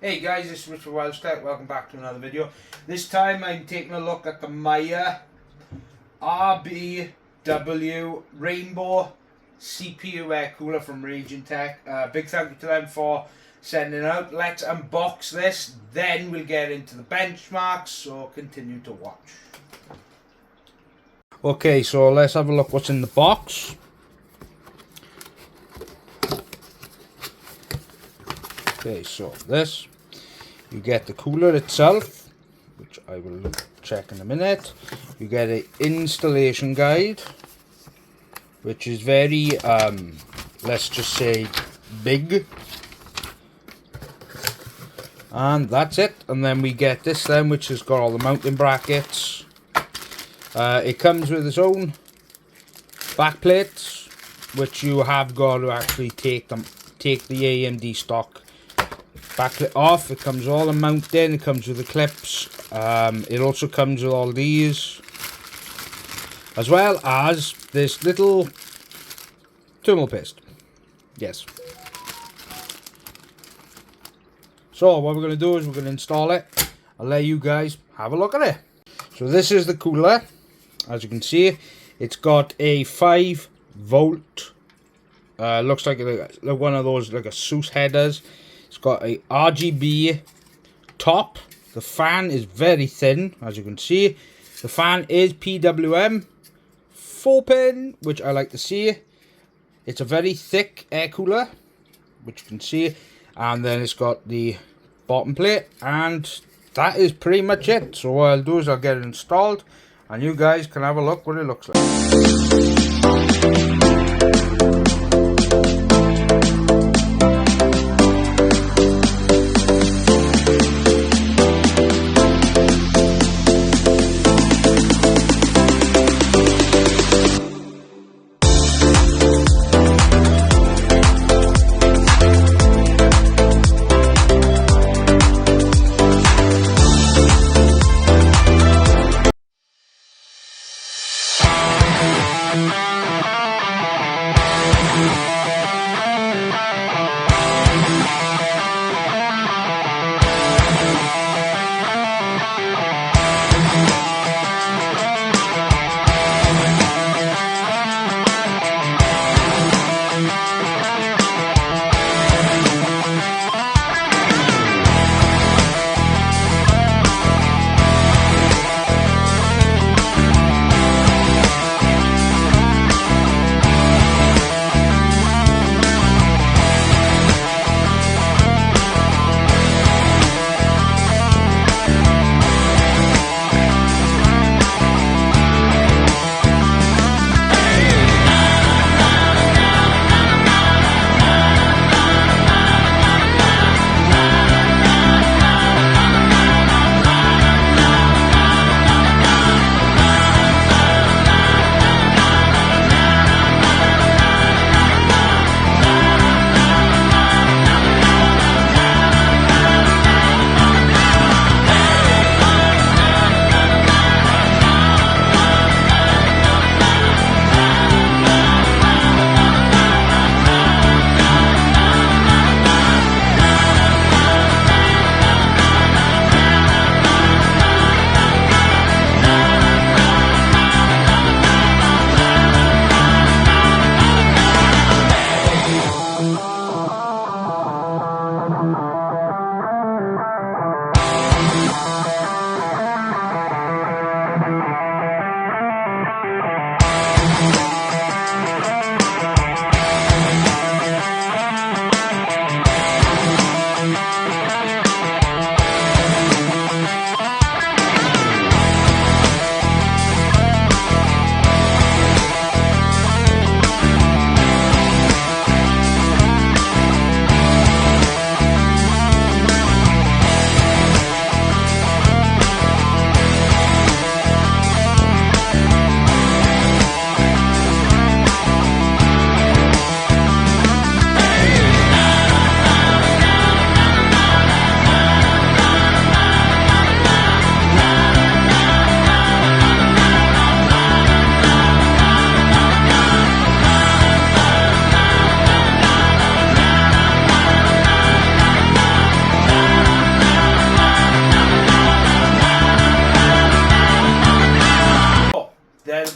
Hey guys, this is Mr. WELSHYTECH. Welcome back to another video. This time I'm taking a look at the MYA RBW Rainbow CPU air cooler from Raijintek. Big thank you to them for sending it out. Let's unbox this, then we'll get into the benchmarks, so continue to watch. Okay, so let's have a look what's in the box. Okay, so this, you get the cooler itself, which I will check in a minute. You get an installation guide, which is very, let's just say, big. And that's it. And then we get this then, which has got all the mounting brackets. It comes with its own back plates, which you have got to actually take the AMD stock backlit off. It comes all the mounting, it comes with the clips. It also comes with all these, as well as this little thermal paste. Yes. So what we're going to do is we're going to install it. I'll let you guys have a look at it. So this is the cooler. As you can see, it's got a 5 volt. Looks like one of those, like a Seuss headers. It's got a RGB top. The fan is very thin, as you can see. The fan is PWM 4-pin, which I like to see. It's a very thick air cooler, which you can see. And then it's got the bottom plate, and that is pretty much it. So what I'll do is I'll get it installed, and you guys can have a look what it looks like.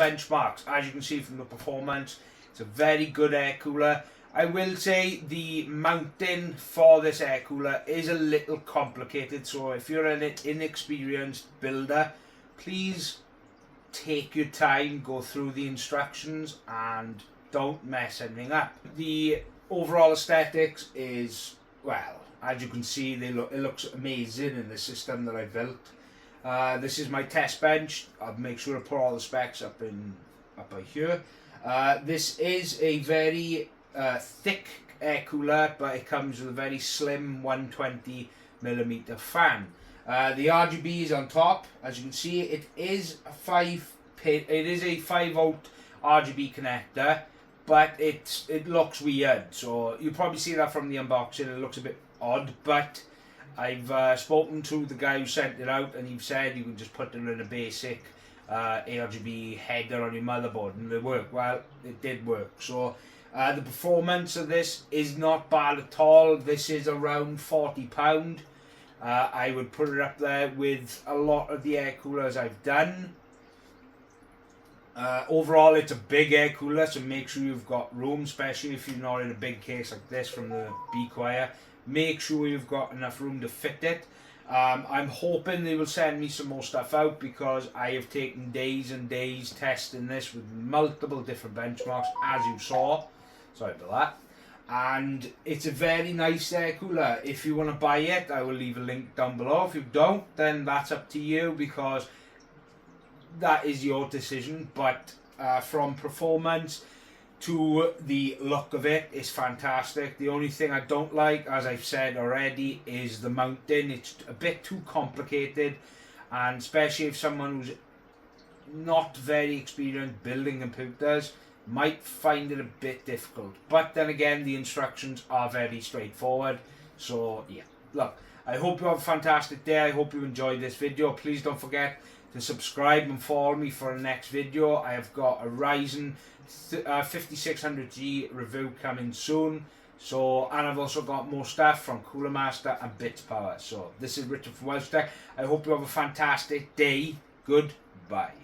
benchmarks. As you can see from the performance, it's a very good air cooler. I will say the mounting for this air cooler is a little complicated, so if you're an inexperienced builder, please take your time, go through the instructions and don't mess anything up. The overall aesthetics is, well, as you can see, it looks amazing in the system that I built. This is my test bench. I'll make sure to put all the specs up by here. This is a very thick air cooler, but it comes with a very slim 120mm fan. The RGB is on top. As you can see, it is a 5 volt RGB connector, but it looks weird. So you'll probably see that from the unboxing. It looks a bit odd, but I've spoken to the guy who sent it out, and he said you can just put it in a basic ARGB header on your motherboard and it worked. Well, it did work. So the performance of this is not bad at all. This is around £40. I would put it up there with a lot of the air coolers I've done. Overall, it's a big air cooler, so make sure you've got room, especially if you're not in a big case like this from the Be Quiet. Make sure you've got enough room to fit it. I'm hoping they will send me some more stuff out, because I have taken days and days testing this with multiple different benchmarks, as you saw. Sorry about that. And it's a very nice air cooler. If you want to buy it, I will leave a link down below. If you don't, then that's up to you, because that is your decision. But from performance to the look of it, it's fantastic. The only thing I don't like, as I've said already, is the mounting. It's a bit too complicated, and especially if someone who's not very experienced building computers might find it a bit difficult. But then again, the instructions are very straightforward. So yeah, look, I hope you have a fantastic day. I hope you enjoyed this video. Please don't forget to subscribe and follow me for the next video. I have got a Ryzen 5600G review coming soon. So, and I've also got more stuff from Cooler Master and Bits Power. So this is Richard from WELSHYTECH. I hope you have a fantastic day. Goodbye.